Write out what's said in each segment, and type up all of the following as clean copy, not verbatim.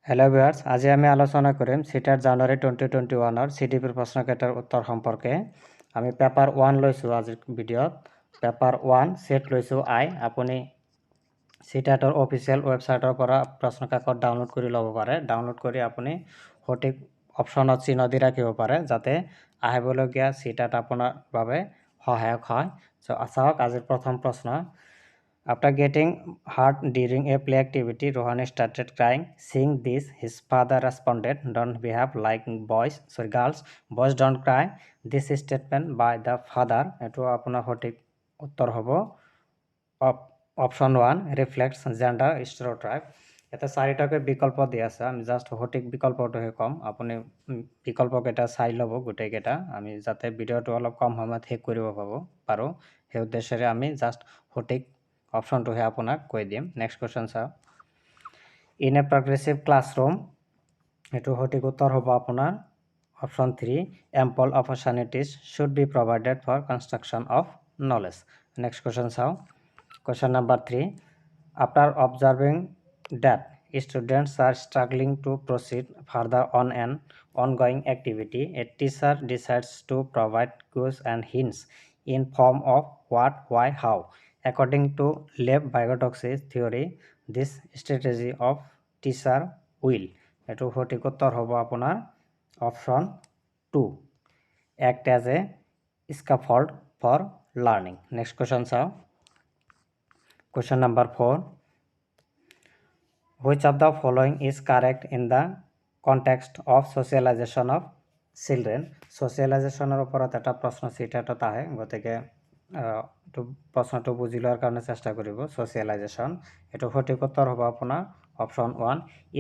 Hello viewers, আজি আমি আলোচনা কৰিম সিটাৰ জানুৱাৰী 2021 CDPৰ প্ৰশ্নকেইটাৰ উত্তৰ সম্পৰ্কে। আমি পেপাৰ 1 লৈছোঁ আজিৰ ভিডিঅ'ত। পেপাৰ 1 সেট লৈছোঁ আই। আপুনি সিটাৰ অফিচিয়েল ৱেবছাইটৰ পৰা প্ৰশ্নকাকত ডাউনলোড কৰি ল'ব পাৰে। ডাউনলোড কৰি আপুনি সঠিক অপশ্যনত চিহ্ন দি ৰাখিব পাৰে যাতে আহিবলগীয়া সিটাত আপোনাৰ বাবে সহায়ক হয়। চাওক আজিৰ প্ৰথম প্ৰশ্ন। After getting hurt during a play activity, Rohan started crying. Seeing this, his father responded, "Don't behave like girls. Boys don't cry." This statement by the father, eto apnar hotik uttor hobo. Option 1 reflects gender stereotype. এটা চাৰিটাকে বিকল্প দিয়া আছে, আমি just সঠিক বিকল্পটোহে কম। আপুনি বিকল্পকেইটা চাই ল'ব গোটেইকেইটা, আমি যাতে ভিডিঅ'টো অলপ কম সময়ত শেষ কৰিব পাৰোঁ সেই উদ্দেশ্যেৰে আমি জাষ্ট সঠিক অপশ্যনটোহে আপোনাক কৈ দিম। নেক্সট কুৱেশ্যন চাওক। ইন এ প্ৰগ্ৰেছিভ ক্লাছৰুম, এইটো সঠিক উত্তৰ হ'ব আপোনাৰ option 3 ample opportunities should be provided for construction of knowledge. Next question চাওক। Question number 3 after observing that students are struggling to proceed further on an ongoing activity, a teacher decides to provide cues and hints in form of what, why, how. According to Lev-Vygotsky's theory, this strategy of teacher will, eto সঠিক উত্তৰ হ'ব আপোনাৰ option 2 act as a scaffold for learning. Next question চাও। Question number 4 which of the following is correct in the context of socialization of children? Socializationৰ ওপৰত এটা প্ৰশ্ন চিটাত আহে, গতিকে প্ৰশ্নটো বুজি লোৱাৰ কাৰণে চেষ্টা কৰিব। socialization এটো সঠিক উত্তৰ হ'ব আপোনাৰ option 1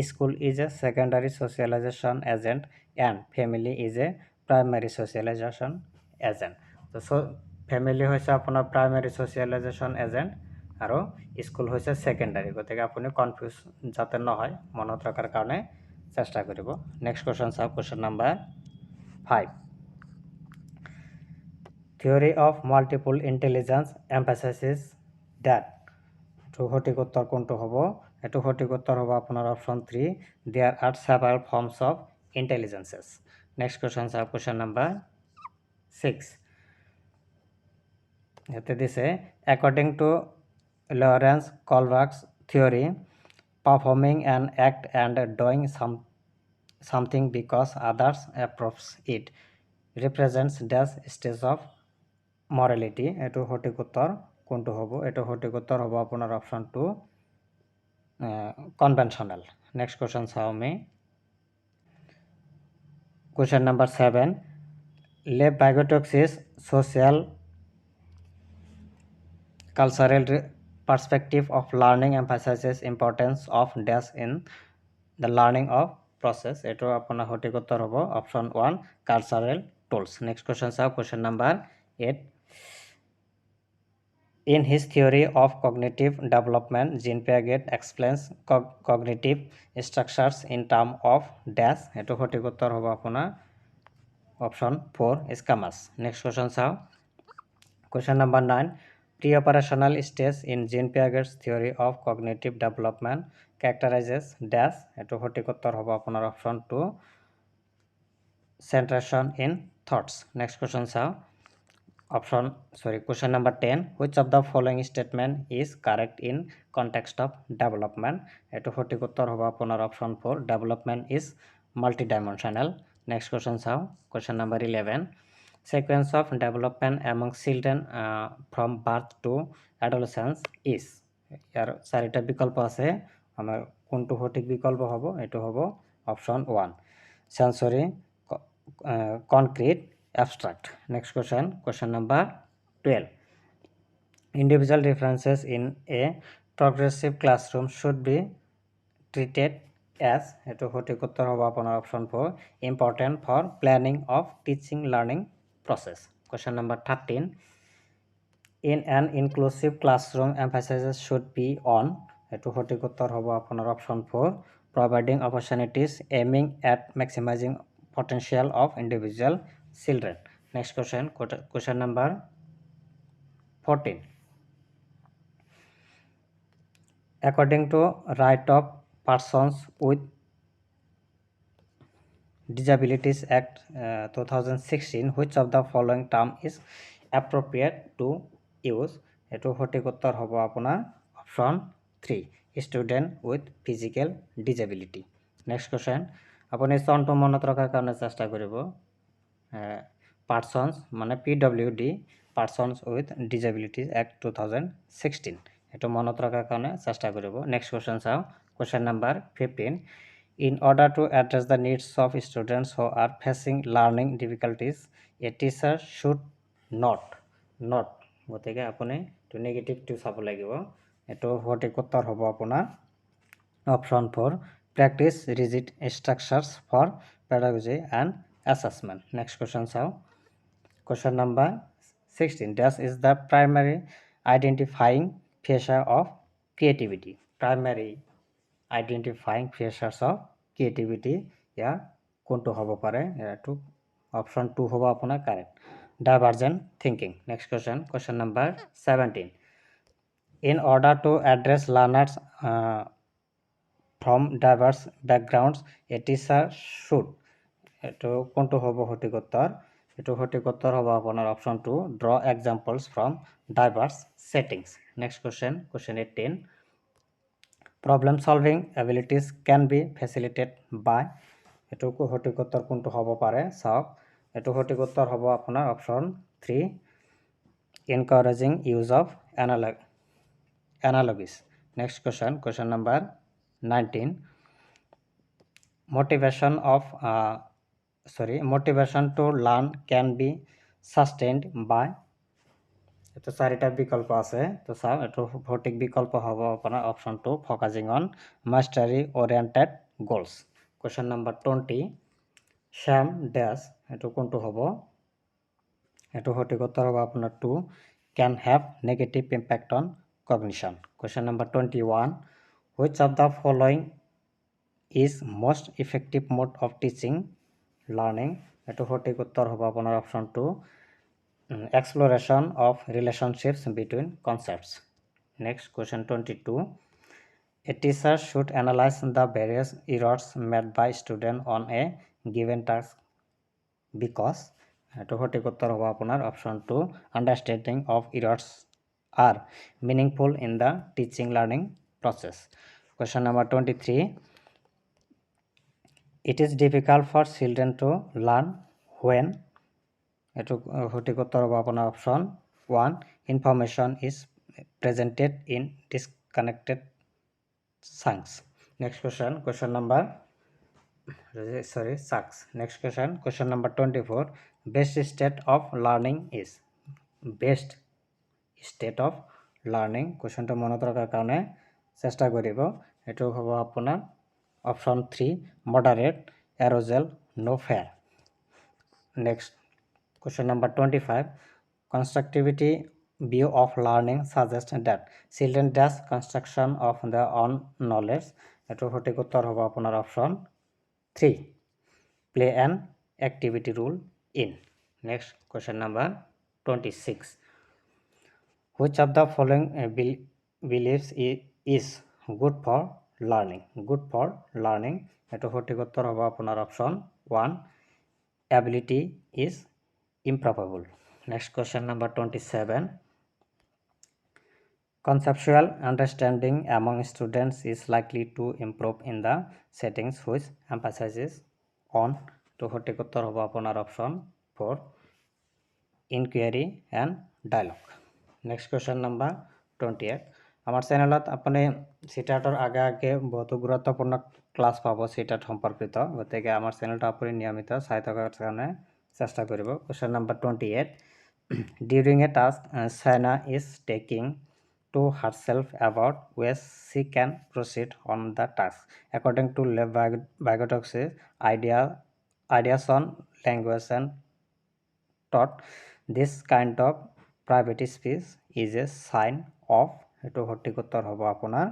school is a secondary socialization agent and family is a primary socialization agent. তো ফ্যামিলি হৈছে আপোনাৰ primary socialization agent আৰু স্কুল হৈছে সেকেন্ডাৰী, গতিকে আপুনি কনফিউজ যাতে নহয় মনত ৰাখাৰ কাৰণে চেষ্টা কৰিব। নেক্সট কোৱেশ্যন চাওক। Question number 5 theory of multiple intelligence emphasises that, এটো সঠিক উত্তৰ কোনটো হ'ব? এটো সঠিক উত্তৰ হ'ব আপোনাৰ option 3 there are several forms of intelligences. Next question চাওক। কোৱেশ্যন নাম্বাৰ 6 এতে দিছে according to Lawrence Kohlberg's theory, performing an act and doing something because others approve it represents dash stage of morality. এটো সঠিক উত্তৰ কোনটো হ'ব? এটো সঠিক উত্তৰ হ'ব আপোনাৰ অপশ্যন 2 কনভেনশনাল। নেক্সট কোৱেশ্যন চাওঁ আমি। Question number 7 Lev-Vygotsky's social cultural perspective of learning emphasizes importance of dash in the learning of process. এটো আপোনাৰ সঠিক উত্তৰ হ'ব option 1 cultural tools. Next question চাওক। Question number 8 in his theory of cognitive development, Jean Piaget explains cognitive structures in terms of dash. এটো সঠিক উত্তৰ হ'ব আপোনাৰ অপশ্যন 4 স্কামাস। নেক্সট কোৱেশ্যন চাওক। Question number 9 pre-operational stage in Jean Piaget's theory of cognitive development characterizes dash. এটো সঠিক উত্তৰ হ'ব আপোনাৰ option 2 centration in thoughts. next question চাও। question number 10 which of the following statement is correct in context of development? এটো সঠিক উত্তৰ হ'ব আপোনাৰ option 4 development is multidimensional. next question চাও। question number 11 sequence of development among children from birth to adolescence is, ইয়াৰ চাৰিটা বিকল্প আছে, আমাৰ কোনটো সঠিক বিকল্প হ'ব? এটো হ'ব option 1 sensory, concrete, abstract. next question number 12 individual differences in a progressive classroom should be treated as, এটো সঠিক উত্তৰ হ'ব আপোনাৰ option 4 important for planning of teaching learning process. question number 13 in an inclusive classroom emphasis should be on, এটো সঠিক উত্তৰ হ'ব আপোনাৰ option 4 providing opportunities aiming at maximizing potential of individual children. next question number 14 according to right of persons with Disabilities Act 2016, which of the following term is appropriate to use? এটো সঠিক উত্তৰ হ'ব আপোনাৰ option 3, student with physical disability. Next question, আপুনি চনটো মনত ৰখাৰ কাৰণে চেষ্টা কৰিব। পাৰ্চনছ মানে PWD, persons with disabilities act 2016, এটো মনত ৰখাৰ কাৰণে চেষ্টা কৰিব। নেক্সট কুৱেশ্যন চাওঁ, question number 15, in order to address the needs of students who are facing learning difficulties, a teacher should not গতিকে আপুনি টু নেগেটিভটো চাব লাগিব। এটো সঠিক উত্তৰ হ'ব আপোনাৰ option 4, practice rigid structures for pedagogy and assessment. Next question চাওঁ, question number 16, dash is the primary identifying feature of creativity? Primary identifying features of creativity ইয়াৰ কোনটো হ'ব পাৰে? এটো অপশ্যন 2 হ'ব আপোনাৰ correct, divergent thinking. Next question, question number 17, in order to address learners from diverse backgrounds, a teacher should, এটো কোনটো হ'ব সঠিক উত্তৰ? এটো সঠিক উত্তৰ হ'ব আপোনাৰ option 2, draw examples from diverse settings। Next question, question 18, problem solving abilities can be facilitated by, এটো সঠিক উত্তৰ কোনটো হ'ব পাৰে চাওক। এটো সঠিক উত্তৰ হ'ব আপোনাৰ option 3, encouraging use of analogies। Next question, question number 19, motivation to learn can be sustained by, এটো চাৰিটা বিকল্প আছে, তো চাও। এটো সঠিক বিকল্প হ'ব আপোনাৰ option 2, focusing on mastery oriented goals. Question number 20, শ্যাম ডেছ, এটো কোনটো হ'ব? এটো সঠিক উত্তৰ হ'ব আপোনাৰ 2, can have negative impact on cognition। Question number 21, which of the following is most effective mode of teaching learning? এটো সঠিক উত্তৰ হ'ব আপোনাৰ option 2, exploration of relationships between concepts। Next, question 22, a teacher should analyze the various errors made by student on a given task because, এটো সঠিক উত্তৰ হ'ব আপোনাৰ option 2, understanding of errors are meaningful in the teaching learning process। Question number 23, it is difficult for children to learn when, এটো সঠিক উত্তৰ হ'ব আপোনাৰ option 1, information is presented in disconnected chunks। Next question, question number chunks। Next question, question number 24, best state of learning is, best state of learning কুৱেশ্যনটো মনত ৰখাৰ কাৰণে চেষ্টা কৰিব। এটো হ'ব আপোনাৰ option 3, moderate arousal, no fear। Next, question number 25, constructivity view of learning suggests that children dash construction of their own knowledge। এটো সঠিক উত্তৰ হ'ব আপোনাৰ option 3, play an activity rule in। Next, question number 26, which of the following beliefs is good for learning? Good for learning, এটো সঠিক উত্তৰ হ'ব আপোনাৰ option 1, ability is improbable। Next, question number 27, conceptual understanding among students is likely to improve in the settings which emphasizes on, to সঠিক উত্তৰ হ'ব আপোনাৰ option 4, inquiry and dialogue। Next, question number 28, আমাৰ চ্যানেলত আপুনি সিটাটৰ আগে বহুতো গুৰুত্বপূৰ্ণ ক্লাছ পাব সিটাট সম্পৰ্কিত, গতিকে আমাৰ চ্যানেলটো আপুনি নিয়মিত চাই থকাৰ কাৰণে চেষ্টা কৰিব। Question number 28, during a task Saina is taking to herself about ways she can proceed on the task according to Lev Vygotsky's ideas on language and thought. This kind of private speech is a sign of, এটো সঠিক উত্তৰ হ'ব আপোনাৰ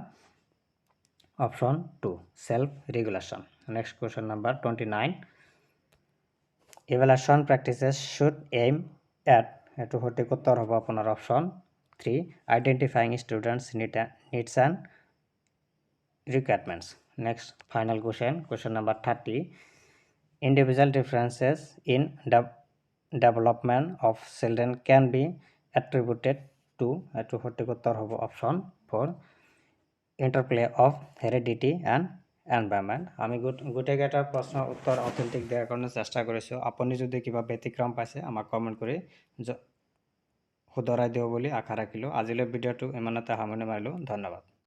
option 2, self regulation। Next, question number 29, evaluation practices should aim at, এটো সঠিক উত্তৰ হ'ব আপোনাৰ option 3, identifying students needs and requirements। Next, final question, question number 30, individual differences in development of children can be attributed to এটো সঠিক উত্তৰ হ'ব option 4 interplay of heredity and environment আমি গোটেইকেইটা প্ৰশ্নৰ উত্তৰ অথেন্টিক দিয়াৰ কাৰণে চেষ্টা কৰিছোঁ আপুনি যদি কিবা ব্যতিক্ৰম পাইছে আমাক কমেন্ট কৰি শুধৰাই দিও বুলি আশা ৰাখিলোঁ আজিলৈ ভিডিঅ'টো ইমানতে সামৰণি মাৰিলোঁ ধন্যবাদ